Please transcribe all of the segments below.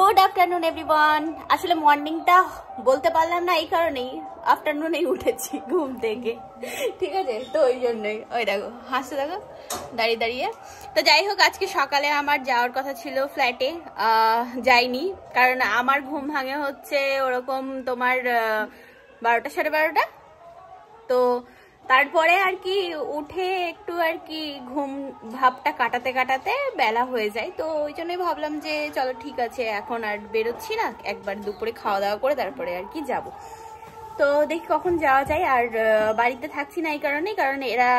Good afternoon everyone. আসলে মর্নিংটা বলতে পারলাম না এই কারণেই, আফটারনুনেই উঠেছি ঘুম থেকে, ঠিক আছে? তো ওই জন্যই ওই দেখো হাসতে দেখো দাঁড়িয়ে দাঁড়িয়ে। তো যাই হোক, আজকে সকালে আমার যাওয়ার কথা ছিল ফ্ল্যাটে, যাইনি কারণ আমার ঘুম ভাঙে হচ্ছে ওরকম তোমার 12টা সাড়ে 12টা। তো তারপরে আর কি উঠে একটু আর কি ঘুম ভাবটা কাটাতে কাটাতে বেলা হয়ে যায়। তো ওই জন্যই ভাবলাম যে চলো ঠিক আছে, এখন আর বেরোচ্ছি না, একবার দুপুরে খাওয়া দাওয়া করে তারপরে আর কি যাব। তো দেখি কখন যাওয়া যায়। আর বাড়িতে থাকছি না এই কারণে, কারণ এরা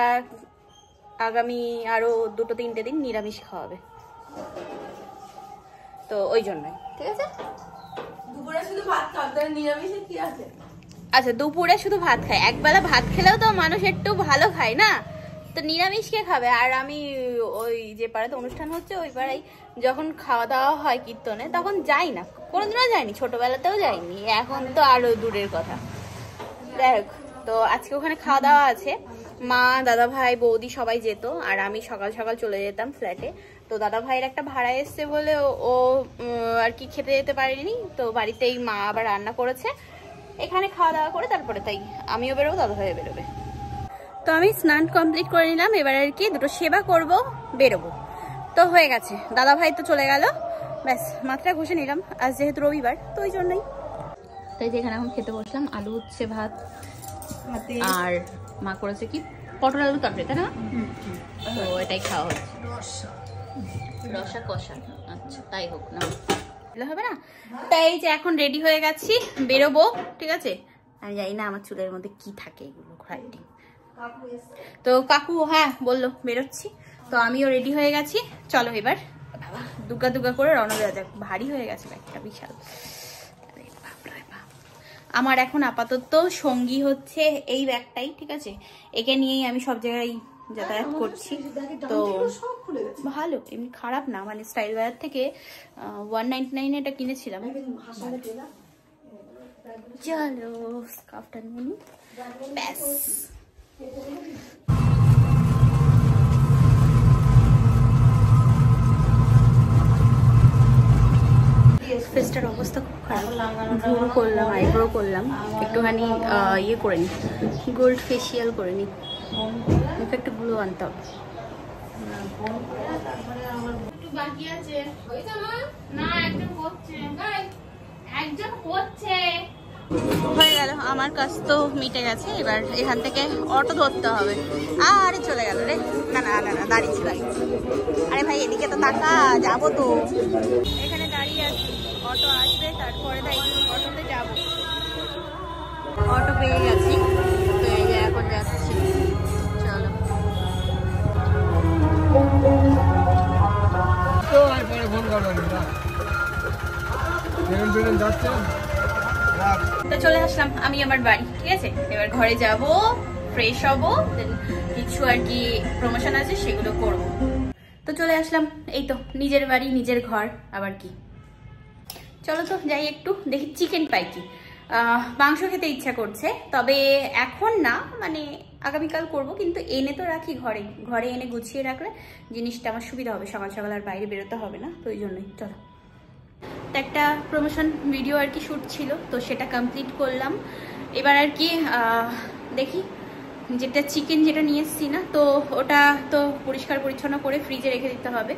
আগামী আরো 2-3 দিন নিরামিষ খাওয়াবে, তো ওই জন্যই। ঠিক আছে, দুপুরে শুধু ভাত খাও, তার নিরামিষে কি আছে? আচ্ছা দুপুরে শুধু ভাত খায়, একবেলা ভাত খেলেও তো মানুষ একটু ভালো খায় না, তো নিরামিষ কে খাবে? আর আমি ওই যে পাড়াতে অনুষ্ঠান হচ্ছে ওই পাড়ায় যখন খাওয়া দাওয়া হয় কীর্তনে তখন যাই না, কোনোদিনও যাইনি, ছোটবেলাতেও যাইনি, এখন তো আরো দূরের কথা। দেখ, তো আজকে ওখানে খাওয়া দাওয়া আছে, মা দাদা ভাই বৌদি সবাই যেত, আর আমি সকাল সকাল চলে যেতাম ফ্ল্যাটে। তো দাদা ভাইয়ের একটা ভাড়া এসছে বলে ও আর কি খেতে যেতে পারেনি, তো বাড়িতেই মা আবার রান্না করেছে, এখানে খাওয়া দাওয়া করে তারপরে তাই আমিও বেরোবো, দাদা ভাইও বেরোবে। তো আমি স্নান কমপ্লিট করে নিলাম, এবার আর কি দুটো সেবা করব, বেরোবো। তো হয়ে গেছে, দাদা ভাই তো চলে গেল, ব্যাস মাথাটা ঘষে নিলাম, আজ যেহেতু রবিবার তো ওই জন্যই। তাই যে এখানে এখন খেতে বসলাম, আলু উচ্ছে ভাত, আর মা করেছে কি পটল আলু তরকারি, তাই না? তো এটাই খাওয়া হচ্ছে, রসা কষা। আচ্ছা তাই হোক না, হবে না। তাই যে এখন রেডি হয়ে গেছি, বেরোবো, ঠিক আছে? আমি জানি না আমার চুলের মধ্যে কি থাকে, এগুলো ঘাটি। তো কাকু হ্যাঁ বললো বেরোচ্ছি, তো আমিও রেডি হয়ে গেছি, চলো এবার বাবা দুগা দুগা করে রওনা দেওয়া যাক। ভারী হয়ে গেছে ব্যাগটা, বিশাল। আমার এখন আপাতত সঙ্গী হচ্ছে এই ব্যাগটাই, ঠিক আছে? একে নিয়েই আমি সব জায়গায় যাতায়াত করছি। তো ভালো, এমনি খারাপ না, মানে স্টাইল বাজার থেকে 199 এটা কিনেছিলাম। চলো স্কার্ফটা নিয়ে নিই, ব্যাস। ফেসটার অবস্থা খুব খারাপ, ভুরু করলাম, আইব্রো করলাম, একটুখানি ইয়ে করে নিই, গোল্ড ফেসিয়াল করে নিই, মুখে একটু গ্লো আনতে হবে। বাকি আছে না, একজন করছে। হয়ে গেল, আমার কাজ তো মিটে গেছে, এবার এখান থেকে অটো ধরতে হবে। আরে চলে গেল রে, না না না না দাঁড়িয়েছি দাঁড়িয়েছি। আরে ভাই এদিকে তো তাকা, যাবো তো, এখানে দাঁড়িয়ে আছি, অটো আসবে তারপরে তাই অটোতে যাব। অটো পেয়ে গেছি, তো এই যে এখন যাচ্ছি, চলো। তো চলে আসলাম আমি আমার বাড়ি, ঠিক আছে? এবার ঘরে যাব, ফ্রেশ হবো, দেন কিছু আর কি প্রমোশন আছে সেগুলো করবো। তো চলে আসলাম, এই তো নিজের বাড়ি নিজের ঘর, আবার কি। চলো তো যাই, একটু দেখি চিকেন পাই কি। মাংস খেতে ইচ্ছা করছে, তবে এখন না, মানে আগামীকাল করব, কিন্তু এনে তো রাখি ঘরে, ঘরে এনে গুছিয়ে রাখলে জিনিসটা আমার সুবিধা হবে, সকাল সকাল আর বাইরে বেরোতে হবে না, তো ওই জন্যই। চলো, তো একটা প্রমোশন ভিডিও আর কি শ্যুট ছিল, তো সেটা কমপ্লিট করলাম। এবার আর কি দেখি যেটা চিকেন যেটা নিয়ে এসেছি না, তো ওটা তো পরিষ্কার পরিচ্ছন্ন করে ফ্রিজে রেখে দিতে হবে।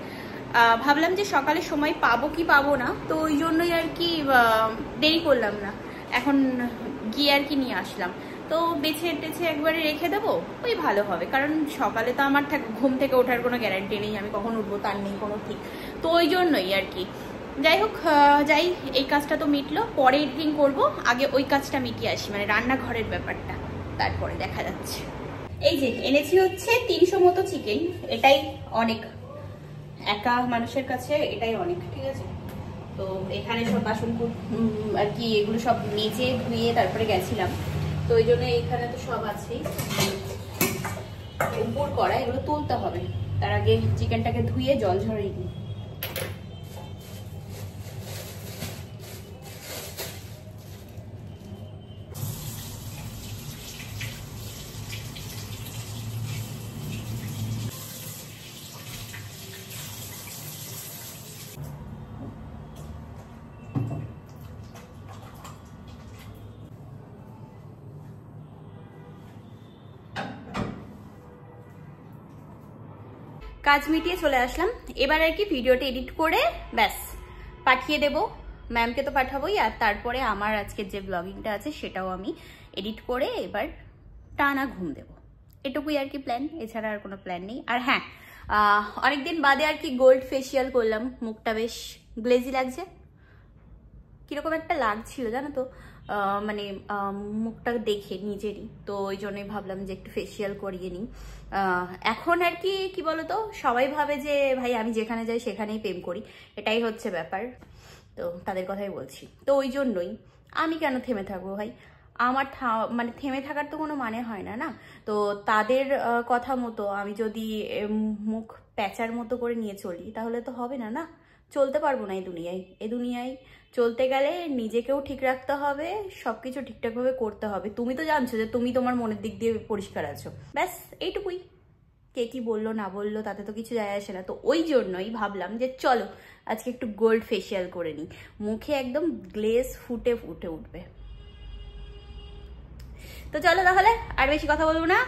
ভাবলাম যে সকালে সময় পাবো কি পাবো না, তো ওই জন্যই আর কি দেরি করলাম না, এখন গিয়ে আর কি নিয়ে আসলাম। তো বেছে টেছে একবারে রেখে দেবো, ওই ভালো হবে, কারণ সকালে তো আমার ঘুম থেকে ওঠার কোনো গ্যারান্টি নেই, আমি কখন উঠবো তার নেই কোনো ঠিক, তো ওই জন্যই আর কি। যাই হোক, যাই, এই কাজটা তো মিটলো, পরে এডিটিং করবো, আগে ওই কাজটা মিটিয়ে আসি, মানে রান্নাঘরের ব্যাপারটা, তারপরে দেখা যাচ্ছে। এই যে এনেছি হচ্ছে 300 মতো চিকেন, এটাই অনেক, একা মানুষের কাছে এটাই অনেক, ঠিক আছে? তো এখানে সব বাসন আর কি এগুলো সব নিচে ধুয়ে তারপরে গেছিলাম, তো ওই জন্য এখানে তো সব আছেই, উপর করা, এগুলো তুলতে হবে, তার আগে চিকেনটাকে ধুয়ে জল ঝরিয়ে দিই। কাজ মিটিয়ে চলে আসলাম। এবার আর কি ভিডিওটা এডিট করে ব্যাস পাঠিয়ে দেব, ম্যামকে তো পাঠাবোই, আর তারপরে আমার আজকের যে ব্লগিংটা আছে সেটাও আমি এডিট করে এবার টানা ঘুম দেব। এটুকুই আর কি প্ল্যান, এছাড়া আর কোনো প্ল্যান নেই। আর হ্যাঁ, অনেকদিন বাদে আর কি গোল্ড ফেসিয়াল করলাম, মুখটা বেশ গ্লেজি লাগছে, কিরকম একটা লাগছিল জানো তো, মানে মুখটা দেখে নিজেরই, তো ওই জন্যই ভাবলাম যে একটু ফেসিয়াল করিয়ে নিই। এখন আর কি কি বলতো, সবাই ভাবে যে ভাই আমি যেখানে যাই সেখানেই প্রেম করি, এটাই হচ্ছে ব্যাপার, তো তাদের কথাই বলছি। তো ওই জন্যই আমি কেন থেমে থাকবো ভাই, আমার মানে থেমে থাকার তো কোনো মানে হয় না না। তো তাদের কথা মতো আমি যদি মুখ প্যাঁচার মতো করে নিয়ে চলি তাহলে তো হবে না, না চলতে পারবো না এই দুনিয়ায় চলতে গেলে নিজেকেও ঠিক রাখতে হবে, সবকিছু ঠিকঠাকভাবে করতে হবে। তুমি তো জানছো যে তুমি তোমার মনের দিক দিয়ে পরিষ্কার আছো, ব্যাস এইটুকুই। কে কি বললো না বললো তাতে তো কিছু যায় আসে না। তো ওই জন্যই ভাবলাম যে চলো আজকে একটু গোল্ড ফেসিয়াল করে নিই, মুখে একদম গ্লেজ ফুটে ফুটে উঠবে। তো চলো তাহলে আর বেশি কথা বলবো না,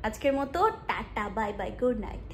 আজকের মতো tata bye bye, good night.